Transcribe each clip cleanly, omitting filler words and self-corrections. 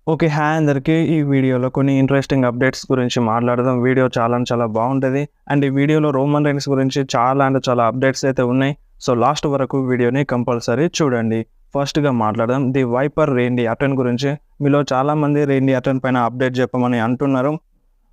Okay. Hi అందరికీ. ఈ వీడియోలో కొన్ని ఇంట్రెస్టింగ్ అప్డేట్స్ గురించి మాట్లాడదాం. వీడియో చాలా బావుంటది. అండ్ ఈ వీడియోలో రోమన్ రైన్స్ గురించి చాలా అప్డేట్స్ అయితే ఉన్నాయి. సో, లాస్ట్ వరకు వీడియోని కంపల్సరీ చూడండి. ఫస్ట్‌గా మాట్లాడదాం. ది వైపర్ రెయిన్‌డీ అటెన్ గురించి. మీలో చాలామంది రెయిన్‌డీ అటెన్ పైన అప్డేట్ చెప్పమని అంటున్నారు.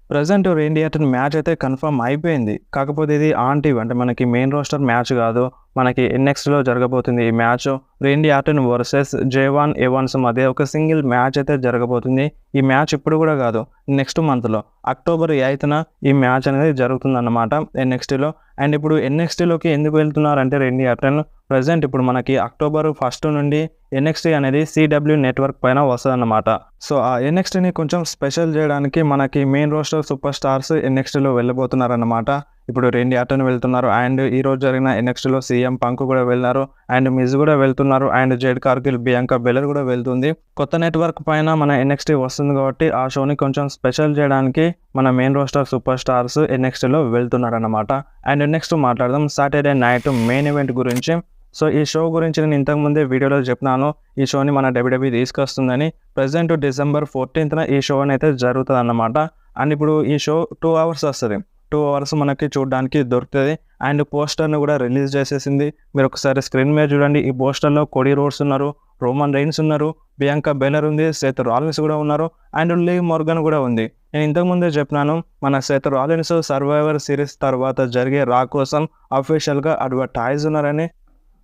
ప్రెజెంట్ రెయిన్‌డీ అటెన్ మ్యాచ్ అయితే కన్ఫర్మ్ అయిపోయింది. కాకపోతే ఇది ఆన్ టీవీ అంటే మనకి మెయిన్ రోస్టర్ మ్యాచ్ కాదు. మనకి ఎన్ఎక్స్‌లో జరగబోతుంది ఈ మ్యాచ్. రెయిన్‌డీ అటెన్ వర్సెస్ జేవాన్ ఎవాన్స్ మధ్య ఒక సింగిల్ మ్యాచ్ అయితే జరగబోతుంది. ఈ మ్యాచ్ ఇప్పుడు కూడా కాదు, నెక్స్ట్ మంత్‌లో అక్టోబర్ 8న ఈ మ్యాచ్ అనేది జరుగుతుందన్నమాట ఎన్ఎక్స్‌టీలో. అండ్ ఇప్పుడు ఎన్ఎక్స్‌టీలోకి ఎందుకు వెళ్తున్నారంటే రెయిన్‌డీ అటెన్ ప్రెజెంట్ ఇప్పుడు మనకి అక్టోబర్ 1 నుండి ఎన్ఎక్స్‌టీ అనేది సీడబ్ల్యూ నెట్వర్క్ పైన వస్తదన్నమాట. సో, ఆ ఎన్ఎక్స్‌టీని కొంచెం స్పెషల్ చేయడానికి మనకి మెయిన్ రోస్టర్ సూపర్ స్టార్స్ ఎన్ఎక్స్‌టీలో వెళ్ళబోతున్నారన్నమాట. ఇప్పుడు రెయిన్‌డీ అటెన్ వెళ్తున్నారు. అండ్ ఈరోజు జరిగిన ఎన్ఎక్స్‌టీలో సీఎం పంక్ కూడా వెళ్లారు. అండ్ మిజ్ కూడా వెళ్తున్నారు. And jade Kargil, Bianca baler కూడా వెళ్తుంది. కొత్త నెట్వర్క్ పైన మన ఎన్ఎక్స్‌టీ వస్తుంది కాబట్టి ఆ షోని కొంచెం స్పెషల్ చేయడానికి మన మెయిన్ రోస్టర్ సూపర్ స్టార్స్ ఎన్ఎక్స్‌టీలో వెళ్తున్నారన్నమాట. అండ్ నెక్స్ట్ మాట్లాడదాం సాటర్డే నైట్ మెయిన్ ఈవెంట్ గురించి. సో, ఈ షో గురించి నేను ఇంతకుముందే వీడియోలో చెప్పినాను. ఈ షోని మన డబ్ల్యూడబ్ల్యూఈ తీసుకొస్తుందని. ప్రెజెంట్ డిసెంబర్ 14న ఈ షో అనేది జరుగుతదన్నమాట. అండ్ ఇప్పుడు ఈ షో 2 అవర్స్ వస్తది. 2 అవర్స్ మనకి చూడడానికి దొరుకుతది. అండ్ పోస్టర్‌ని కూడా రిలీజ్ చేసేసింది. మీరు ఒకసారి స్క్రీన్ మీద చూడండి. ఈ పోస్టర్‌లో కోడీ రోడ్స్ ఉన్నారు, రోమన్ రైన్స్ ఉన్నారు, బియాంకా బెలర్ ఉంది, సెత్ రాలిన్స్ కూడా ఉన్నారు, అండ్ లివ్ మోర్గన్ కూడా ఉంది. నేను ఇంతకుముందే చెప్పినాను, మన సెత్ రాలిన్స్ సర్వైవర్ సిరీస్ తర్వాత జరిగే రా కోసం అఫీషియల్‌గా అడ్వర్టైజ్ ఉన్నారని.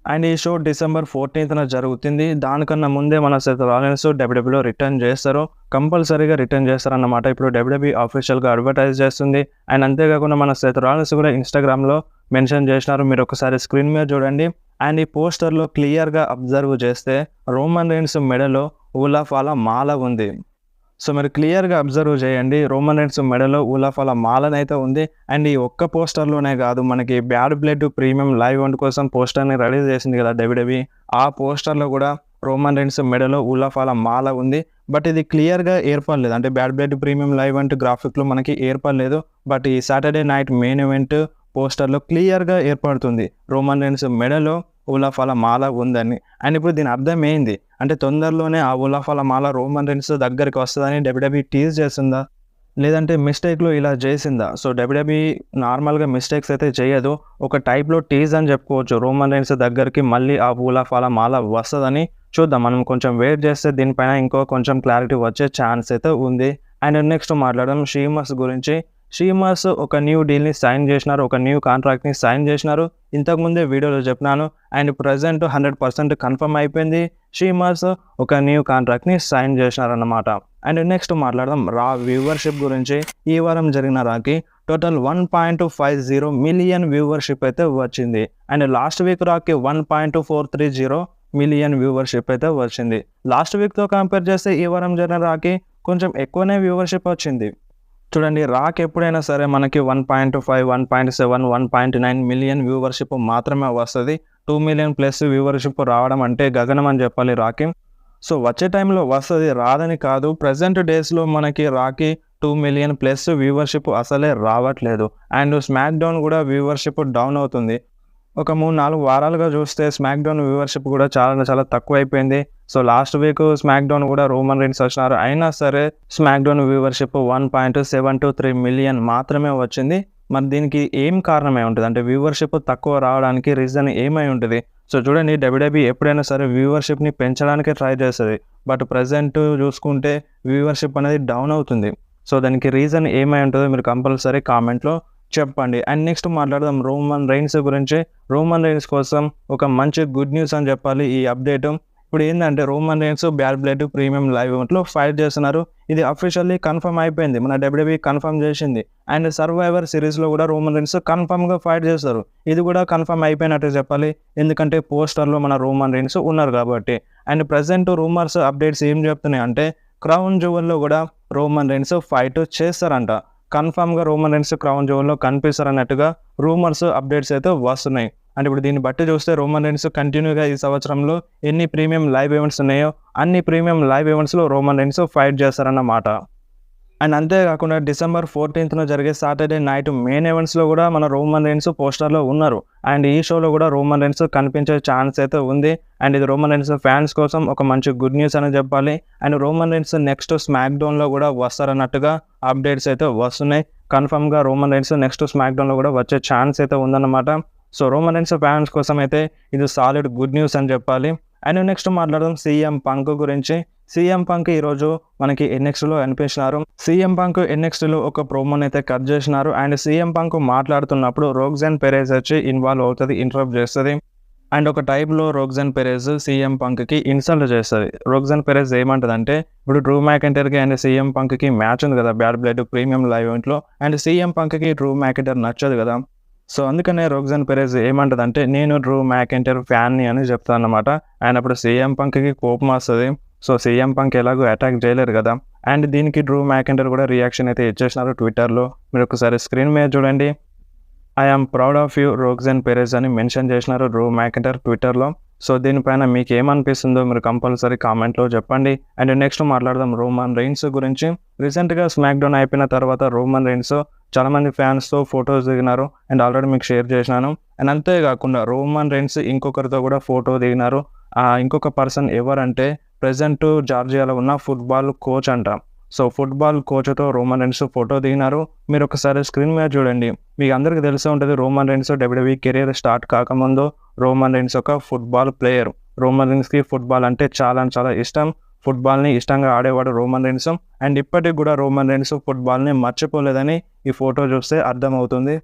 అండ్ ఈ షో డిసెంబర్ 14న జరుగుతుంది. దానికన్నా ముందే మన సెత్ రాలిన్స్ డబ్ల్యూడబ్ల్యూఈలో రిటర్న్ చేస్తారు. కంపల్సరీగా రిటర్న్ చేస్తారన్నమాట. ఇప్పుడు డబ్ల్యూడబ్ల్యూఈ అఫీషియల్‌గా అడ్వర్టైజ్ చేస్తుంది. అండ్ అంతేకాకుండా మన సెత్ రాలిన్స్ కూడా ఇన్‌స్టాగ్రామ్‌లో మెన్షన్ చేసినారు. మీరు ఒకసారి స్క్రీన్ మీద చూడండి. అండ్ ఈ పోస్టర్‌లో క్లియర్‌గా అబ్జర్వ్ చేస్తే రోమన్ రైన్స్ మెడలో ఊలాఫాల మాల ఉంది. సో, మీరు క్లియర్‌గా అబ్జర్వ్ చేయండి. రోమన్ రైన్స్ మెడలో ఊలాఫాల మాలనైతే ఉంది. అండ్ ఈ ఒక్క పోస్టర్‌లోనే కాదు, మనకి bad blood premium live event కోసం పోస్టర్‌ని రిలీజ్ చేసింది కదా డబ్ల్యూడబ్ల్యూఈ. ఆ పోస్టర్‌లో కూడా రోమన్ రైన్స్ మెడలో ఊలాఫాల మాల ఉంది. బట్ ఇది క్లియర్‌గా ఏర్పడలేదు. అంటే bad blood premium live event గ్రాఫిక్‌లో మనకి ఏర్పడలేదు. బట్ ఈ సాటర్డే నైట్ మెయిన్ ఈవెంట్ పోస్టర్‌లో క్లియర్‌గా ఏర్పడుతుంది. రోమన్ రైన్స్ మెడలో ఊలాఫాల మాల ఉందని. అండ్ ఇప్పుడు దీని అర్థం ఏంది? అంటే తొందరలోనే ఆ ఊలాఫాల మాల రోమన్ రైన్స్ దగ్గరికి వస్తదని డబ్ల్యూడబ్ల్యూఈ టీజ్ చేస్తుందా? లేదంటే మిస్టేక్‌లో ఇలా చేసిందా? సో, డబ్ల్యూడబ్ల్యూఈ నార్మల్‌గా మిస్టేక్స్ అయితే చేయదు. ఒక టైప్‌లో టీజ్ అని చెప్పుకోవచ్చు. రోమన్ రైన్స్ దగ్గరికి మళ్ళీ ఆ ఊలాఫాల మాల వస్తదని. చూద్దాం. మనం కొంచెం వెయిట్ చేస్తే దీనిపైన ఇంకో కొంచెం క్లారిటీ వచ్చే ఛాన్స్ అయితే ఉంది. అండ్ నెక్స్ట్ మాట్లాడదాం షీమస్ గురించి. షీమస్ ఒక న్యూ డీల్‌ని సైన్ చేసినారు. ఒక న్యూ కాంట్రాక్ట్‌ని సైన్ చేసినారు. ఇంతకుముందే వీడియోలో చెప్పినాను. అండ్ ప్రెజెంట్ 100% కన్ఫర్మ్ అయిపోయింది. షీమస్ ఒక న్యూ కాంట్రాక్ట్‌ని సైన్ చేసినారన్నమాట. అండ్ నెక్స్ట్ మాట్లాడదాం రా వ్యూవర్‌షిప్ గురించి. ఈ వారం జరిగిన రాకి టోటల్ 1.50 మిలియన్ వ్యూవర్‌షిప్ అయితే వచ్చింది. And last week Rocky 1.430 million viewership అయితే వచ్చింది. లాస్ట్ వీక్‌తో కంపేర్ చేస్తే ఈ వారం జరిగిన రాకి కొంచెం ఎక్కువనే వ్యూవర్‌షిప్ వచ్చింది. చూడండి, రాక్ ఎప్పుడైనా సరే మనకి 1.5, 1.7, 1.9 మిలియన్ వ్యూవర్‌షిప్ మాత్రమే వస్తది. 2 మిలియన్ ప్లస్ వ్యూవర్‌షిప్ రావడం అంటే గగనం అని చెప్పాలి రాకి. సో, వచ్చే టైంలో వస్తది, రాదని కాదు. ప్రెజెంట్ డేస్‌లో మనకి రాకి 2 మిలియన్ ప్లస్ వ్యూవర్‌షిప్ అసలే రావట్లేదు. అండ్ స్మాక్ డౌన్ కూడా వ్యూవర్‌షిప్ డౌన్ అవుతుంది. ఒక 3, 4 వారాలుగా చూస్తే స్మాక్ డౌన్ వ్యూవర్‌షిప్ కూడా చాలా తక్కువైపోయింది. So, last week SmackDown కూడా రోమన్ రైన్స్ వచ్చినారు. అయినా సరే స్మాక్ డౌన్ వ్యూవర్‌షిప్ 1.723 మిలియన్ మాత్రమే వచ్చింది. మరి దీనికి ఏం కారణమై ఉంటది? అంటే వ్యూవర్‌షిప్ తక్కువ రావడానికి రీజన్ ఏమై ఉంటది? సో, చూడండి, డబ్ల్యూడబ్ల్యూఈ ఎప్పుడైనా సరే వ్యూవర్‌షిప్‌ని పెంచడానికే ట్రై చేస్తది. బట్ ప్రెజెంట్ చూసుకుంటే వ్యూవర్‌షిప్ అనేది డౌన్ అవుతుంది. సో, దానికి రీజన్ ఏమై ఉంటదో మీరు కంపల్సరీ కామెంట్‌లో చెప్పండి. అండ్ నెక్స్ట్ మాట్లాడదాం రోమన్ రైన్స్ గురించి. రోమన్ రైన్స్ కోసం ఒక మంచి గుడ్ న్యూస్ అని చెప్పాలి ఈ అప్డేట్. ఇప్పుడు ఏందంటే Roman Reigns bad blood premium live ఈవెంట్‌లో ఫైట్ చేస్తున్నారు. ఇది అఫీషియల్లీ కన్ఫర్మ్ అయిపోయింది. మన డబ్ల్యూడబ్ల్యూఈ కన్ఫర్మ్ చేసింది. అండ్ సర్వైవర్ సిరీస్‌లో కూడా రోమన్ రైన్స్ కన్ఫర్మ్‌గా ఫైట్ చేస్తారు. ఇది కూడా కన్ఫర్మ్ అయిపోయినట్టే చెప్పాలి. ఎందుకంటే పోస్టర్‌లో మన రోమన్ రైన్స్ ఉన్నారు కాబట్టి. అండ్ ప్రెజెంట్ రూమర్స్ అప్డేట్స్ ఏం చెప్తున్నాయంటే క్రౌన్ జువెల్‌లో కూడా రోమన్ రైన్స్ ఫైట్ చేస్తారంట. కన్ఫర్మ్‌గా రోమన్ రైన్స్ క్రౌన్ జువెల్‌లో కనిపిస్తారన్నట్టుగా రూమర్స్ అప్డేట్స్ అయితే వస్తున్నాయి. అంటే ఇప్పుడు దీన్ని బట్టి చూస్తే రోమన్ రైన్స్ కంటిన్యూగా ఈ సంవత్సరంలో ఎన్ని ప్రీమియం లైవ్ ఈవెంట్స్ ఉన్నాయో అన్ని ప్రీమియం లైవ్ ఈవెంట్స్‌లో రోమన్ రైన్స్ ఫైట్ చేస్తారన్నమాట. అండ్ అంతేకాకుండా డిసెంబర్ 14న జరిగే సాటర్డే నైట్ మెయిన్ ఈవెంట్స్లో కూడా మన రోమన్ రైన్స్ పోస్టర్లో ఉన్నారు. అండ్ ఈ షోలో కూడా రోమన్ రైన్స్ కనిపించే ఛాన్స్ అయితే ఉంది. అండ్ ఇది రోమన్ రైన్స్ ఫ్యాన్స్ కోసం ఒక మంచి గుడ్ న్యూస్ అని చెప్పాలి. And Roman Reigns next smack డౌన్లో కూడా వస్తారన్నట్టుగా అప్డేట్స్ అయితే వస్తున్నాయి. కన్ఫర్మ్గా రోమన్ రైన్స్ నెక్స్ట్ స్మాక్ డౌన్లో కూడా వచ్చే ఛాన్స్ అయితే ఉందన్నమాట. సో రోమన్ రైన్స్ ఫ్యాన్స్ కోసం అయితే ఇది సాలిడ్ గుడ్ న్యూస్ అని చెప్పాలి. అండ్ నెక్స్ట్ మాట్లాడదాం సీఎం పంక్ గురించి. సీఎం పంక్ ఈరోజు మనకి ఎన్ఎక్స్టీలో అనిపించినారు. సీఎం పంక్ ఎన్ఎక్స్టీలో ఒక ప్రోమోని అయితే కట్ చేసినారు. అండ్ సీఎం పంక్ మాట్లాడుతున్నప్పుడు రోక్సాన్ పెరేజ్ వచ్చి ఇన్వాల్వ్ అవుతుంది, ఇంటరప్ట్ చేస్తుంది. అండ్ ఒక టైప్లో రోక్సాన్ పెరేజ్ సీఎం పంక్కి ఇన్సల్ట్ చేస్తుంది. రోక్సాన్ పెరేజ్ ఏమంటుందంటే, ఇప్పుడు డ్రూ మ్యాకెంటర్కి అండ్ సీఎం పంక్కి మ్యాచ్ ఉంది కదా బ్యాడ్ బ్లడ్ ప్రీమియం లైవ్ ఈవెంట్లో, అండ్ సీఎం పంక్కి డ్రూ మ్యాకెంటర్ నచ్చదు కదా. సో అందుకనే రోక్సాన్ పెరేజ్ ఏమంటుందంటే, నేను డ్రూ మ్యాకెంటర్ ఫ్యాన్ని అని చెప్తాను అనమాట. అండ్ అప్పుడు సీఎం పంక్కి కోపం వస్తుంది. సో సీఎం పంక్ ఎలాగో అటాక్ చేయలేరు కదా. అండ్ దీనికి డ్రూ మ్యాకెంటర్ కూడా రియాక్షన్ అయితే ఇచ్చేసినారు ట్విట్టర్లో. మీరు ఒకసారి స్క్రీన్ మీద చూడండి. I am proud of you Roxanne Perez అని మెన్షన్ చేసినారు డ్రూ మ్యాకెంటర్ ట్విట్టర్లో. సో దీనిపైన మీకు ఏమనిపిస్తుందో మీరు కంపల్సరీ కామెంట్లో చెప్పండి. అండ్ నెక్స్ట్ మాట్లాడదాం రోమన్ రైన్స్ గురించి. రీసెంట్గా స్మాక్ డౌన్ అయిపోయిన తర్వాత రోమన్ రైన్స్ చాలామంది ఫ్యాన్స్తో ఫొటోస్ దిగినారు. అండ్ ఆల్రెడీ మీకు షేర్ చేసినాను. అండ్ అంతేకాకుండా రోమన్ రైన్స్ ఇంకొకరితో కూడా ఫోటో దిగినారు. ఇంకొక పర్సన్ ఎవరంటే, ప్రెజెంట్ జార్జియాలో ఉన్న ఫుట్బాల్ కోచ్ అంట. సో ఫుట్బాల్ కోచ్తో రోమన్ రైన్స్ ఫోటో దిగినారు. మీరు ఒకసారి స్క్రీన్ మీద చూడండి. మీకు అందరికీ తెలిసే ఉంటుంది, Roman Reigns WWE career start కాకముందు రోమన్ రైన్స్ ఒక ఫుట్బాల్ ప్లేయర్. రోమన్ రైన్స్కి ఫుట్బాల్ అంటే చాలా చాలా ఇష్టం. ఫుట్బాల్ని ఇష్టంగా ఆడేవాడు రోమన్ రైన్స్. అండ్ ఇప్పటికి కూడా రోమన్ రైన్స్ ఫుట్బాల్ని మర్చిపోలేదని ఈ ఫోటో చూస్తే అర్థమవుతుంది.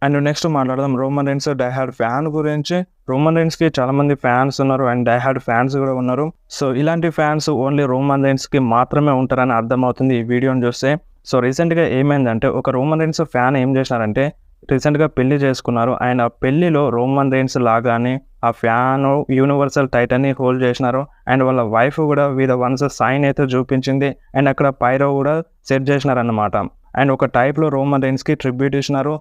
అండ్ నెక్స్ట్ మాట్లాడదాం రోమన్ రైన్స్ డైహార్డ్ ఫ్యాన్ గురించి. రోమన్ రైన్స్కి చాలామంది ఫ్యాన్స్ ఉన్నారు అండ్ డైహార్డ్ ఫ్యాన్స్ కూడా ఉన్నారు. సో ఇలాంటి ఫ్యాన్స్ ఓన్లీ రోమన్ రైన్స్కి మాత్రమే ఉంటారని అర్థమవుతుంది ఈ వీడియోని చూస్తే. సో రీసెంట్గా ఏమైందంటే, ఒక రోమన్ రైన్స్ ఫ్యాన్ ఏం చేసినారంటే, రీసెంట్గా పెళ్లి చేసుకున్నారు. అండ్ ఆ పెళ్లిలో రోమన్ రైన్స్ లాగానే ఆ ఫ్యాన్ యూనివర్సల్ టైటన్ని హోల్డ్ చేసినారు. అండ్ వాళ్ళ వైఫ్ కూడా విత్ వన్స్ సైన్ అయితే చూపించింది. అండ్ అక్కడ పైరో కూడా సెట్ చేసినారన్నమాట. అండ్ ఒక టైప్లో రోమన్ రైన్స్కి ట్రిబ్యూట్ ఇచ్చినారు.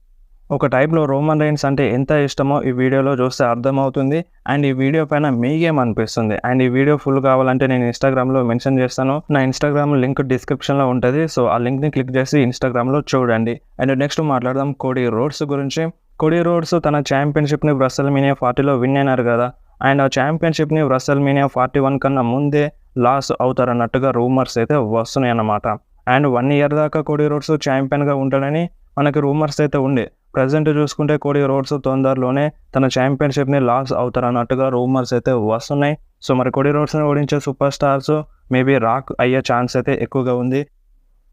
ఒక టైప్లో రోమన్ రైన్స్ అంటే ఎంత ఇష్టమో ఈ వీడియోలో చూస్తే అర్థమవుతుంది. అండ్ ఈ వీడియో పైన మీకేమనిపిస్తుంది? అండ్ ఈ వీడియో ఫుల్ కావాలంటే నేను ఇన్స్టాగ్రామ్లో మెన్షన్ చేస్తాను. నా ఇన్స్టాగ్రామ్ లింక్ డిస్క్రిప్షన్లో ఉంటుంది. సో ఆ లింక్ని క్లిక్ చేసి ఇన్స్టాగ్రామ్లో చూడండి. అండ్ నెక్స్ట్ మాట్లాడదాం కోడీ రోడ్స్ గురించి. కోడీ రోడ్స్ తన ఛాంపియన్షిప్ని WrestleMania 40లో విన్ అయినారు కదా. అండ్ ఆ ఛాంపియన్షిప్ని WrestleMania 41 కన్నా ముందే లాస్ అవుతారన్నట్టుగా రూమర్స్ అయితే వస్తున్నాయి అన్నమాట. అండ్ 1 ఇయర్ దాకా కోడీ రోడ్స్ ఛాంపియన్గా ఉంటాడని మనకి రూమర్స్ అయితే ఉండే. ప్రజెంట్ చూసుకుంటే కోడీ రోడ్స్ తొందరలోనే తన ఛాంపియన్షిప్ని లాస్ అవుతారన్నట్టుగా రూమర్స్ అయితే వస్తున్నాయి. సో మరి కోడీ రోడ్స్ని ఓడించే సూపర్ స్టార్స్ మేబీ రాక్ అయ్యే ఛాన్స్ అయితే ఎక్కువగా ఉంది.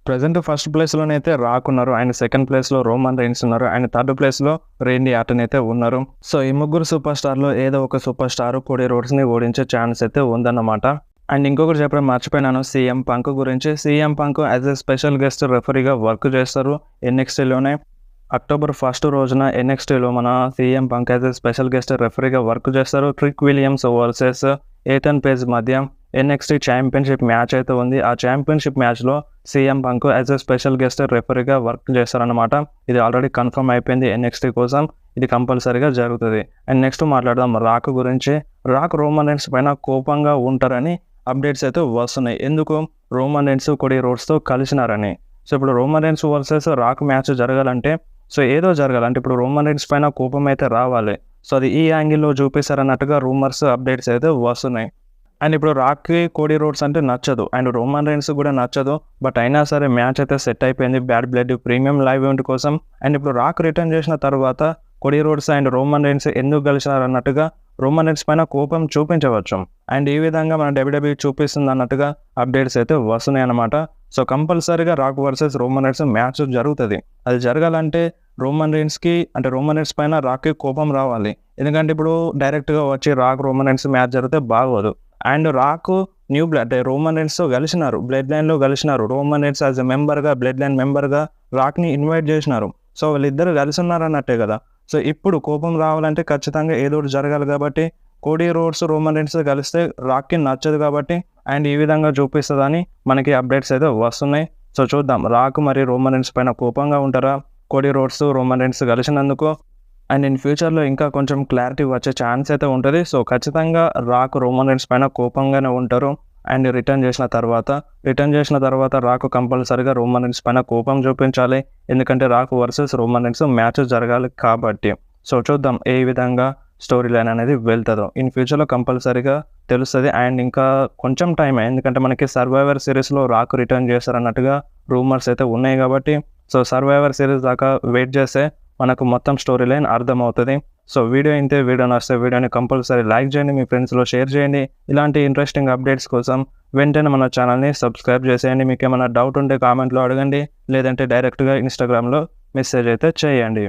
ప్రజెంట్ ఫస్ట్ ప్లేస్లోనే అయితే రాక్ ఉన్నారు. అండ్ సెకండ్ ప్లేస్లో రోమన్ రైన్స్ ఉన్నారు. అండ్ థర్డ్ ప్లేస్లో రేండీ ఆర్టన్ అయితే ఉన్నారు. సో ఈ ముగ్గురు సూపర్ స్టార్లో ఏదో ఒక సూపర్ స్టార్ కోడీ రోడ్స్ని ఓడించే ఛాన్స్ అయితే ఉందన్నమాట. అండ్ ఇంకొకటి చెప్పడం మర్చిపోయినాను సీఎం పంక్ గురించి. CM Punk as a special guest రెఫరీగా వర్క్ చేస్తారు ఎన్ఎక్స్టీలోనే. అక్టోబర్ 1 రోజున ఎన్ఎక్స్టీలో మన CM Punk as a special guest రెఫరీగా వర్క్ చేస్తారు. Trick Williams versus Ethan Page మధ్య ఎన్ఎక్స్టీ ఛాంపియన్షిప్ మ్యాచ్ అయితే ఉంది. ఆ ఛాంపియన్షిప్ మ్యాచ్లో CM Punk as a special guest రెఫరీగా వర్క్ చేస్తారనమాట. ఇది ఆల్రెడీ కన్ఫర్మ్ అయిపోయింది ఎన్ఎక్స్టీ కోసం. ఇది కంపల్సరీగా జరుగుతుంది. అండ్ నెక్స్ట్ మాట్లాడదాం రాక్ గురించి. రాక్ రోమన్ రైన్స్ పైన కోపంగా ఉంటారని అప్డేట్స్ అయితే వస్తున్నాయి. ఎందుకు? రోమన్ రైన్స్ కోడీ రోడ్స్తో కలిసినారని. సో ఇప్పుడు Roman Reigns versus Rock match జరగాలంటే, సో ఏదో జరగాలంటే ఇప్పుడు రోమన్ రైన్స్ పైన కోపం అయితే రావాలి. సో అది ఈ యాంగిల్లో చూపిస్తారన్నట్టుగా రూమర్స్ అప్డేట్స్ అయితే వస్తున్నాయి. అండ్ ఇప్పుడు రాక్కి కోడీ రోడ్స్ అంటే నచ్చదు అండ్ రోమన్ రైన్స్ కూడా నచ్చదు. బట్ అయినా సరే మ్యాచ్ అయితే సెట్ అయిపోయింది bad blood premium live event కోసం. అండ్ ఇప్పుడు రాక్ రిటర్న్ చేసిన తర్వాత Cody roads and Roman Reigns ఎందుకు కలిసినారు అన్నట్టుగా రోమన్ రైన్స్ పైన కోపం చూపించవచ్చు. అండ్ ఈ విధంగా మన WWE చూపిస్తుంది అన్నట్టుగా అప్డేట్స్ అయితే వస్తున్నాయి అన్నమాట. సో కంపల్సరీగా rock versus Roman Reigns match జరుగుతుంది. అది జరగాలంటే రోమన్ రైన్స్కి అంటే రోమన్ రైన్స్ పైన రాక్కి కోపం రావాలి. ఎందుకంటే ఇప్పుడు డైరెక్ట్గా వచ్చి రాక్ రోమన్ రైన్స్ మ్యాచ్ జరిగితే బాగోదు. అండ్ రాక్ న్యూ బ్లడ్ అంటే రోమన్ రైన్స్తో కలిసినారు, బ్లడ్ లైన్లో కలిసినారు. రోమన్ రైన్స్ యాజ్ ఎ మెంబర్గా బ్లడ్ లైన్ మెంబర్గా రాక్ని ఇన్వైట్ చేసినారు. సో వాళ్ళిద్దరు కలిసి ఉన్నారన్నట్టే కదా. సో ఇప్పుడు కోపం రావాలంటే ఖచ్చితంగా ఏదో ఒకటి జరగాలి కాబట్టి కోడీ రోడ్స్ రోమన్ రైన్స్ కలిస్తే రాక్కి నచ్చదు కాబట్టి అండ్ ఈ విధంగా చూపిస్తుందని మనకి అప్డేట్స్ అయితే వస్తున్నాయి. సో చూద్దాం రాక్ మరి రోమన్ రైన్స్ పైన కోపంగా ఉంటారా కోడీ రోడ్స్ రోమన్ రైన్స్ కలిసినందుకు. అండ్ ఇన్ ఫ్యూచర్లో ఇంకా కొంచెం క్లారిటీ వచ్చే ఛాన్స్ అయితే ఉంటుంది. సో ఖచ్చితంగా రాక్ రోమన్ రైన్స్ పైన కోపంగానే ఉంటారు. అండ్ రిటర్న్ చేసిన తర్వాత రాకు కంపల్సరీగా రోమన్ రీన్స్ పైన కోపం చూపించాలి. ఎందుకంటే రాకు వర్సెస్ రోమన్ రీన్స్ మ్యాచ్ జరగాలి కాబట్టి. సో చూద్దాం ఏ విధంగా స్టోరీ లైన్ అనేది వెళ్తుందో. ఇన్ ఫ్యూచర్లో కంపల్సరీగా తెలుస్తుంది. అండ్ ఇంకా కొంచెం టైమే, ఎందుకంటే మనకి సర్వైవర్ సిరీస్లో రాకు రిటర్న్ చేస్తారన్నట్టుగా రూమర్స్ అయితే ఉన్నాయి కాబట్టి సో సర్వైవర్ సిరీస్ దాకా వెయిట్ చేస్తే మనకు మొత్తం స్టోరీ లైన్ అర్థమవుతుంది. సో వీడియో నచ్చితే వీడియోని కంపల్సరీ లైక్ చేయండి, మీ ఫ్రెండ్స్లో షేర్ చేయండి. ఇలాంటి ఇంట్రెస్టింగ్ అప్డేట్స్ కోసం వెంటనే మన ఛానల్ని సబ్స్క్రైబ్ చేసేయండి. మీకు ఏమైనా డౌట్ ఉంటే కామెంట్లో అడగండి, లేదంటే డైరెక్ట్గా ఇన్స్టాగ్రామ్లో మెసేజ్ అయితే చేయండి.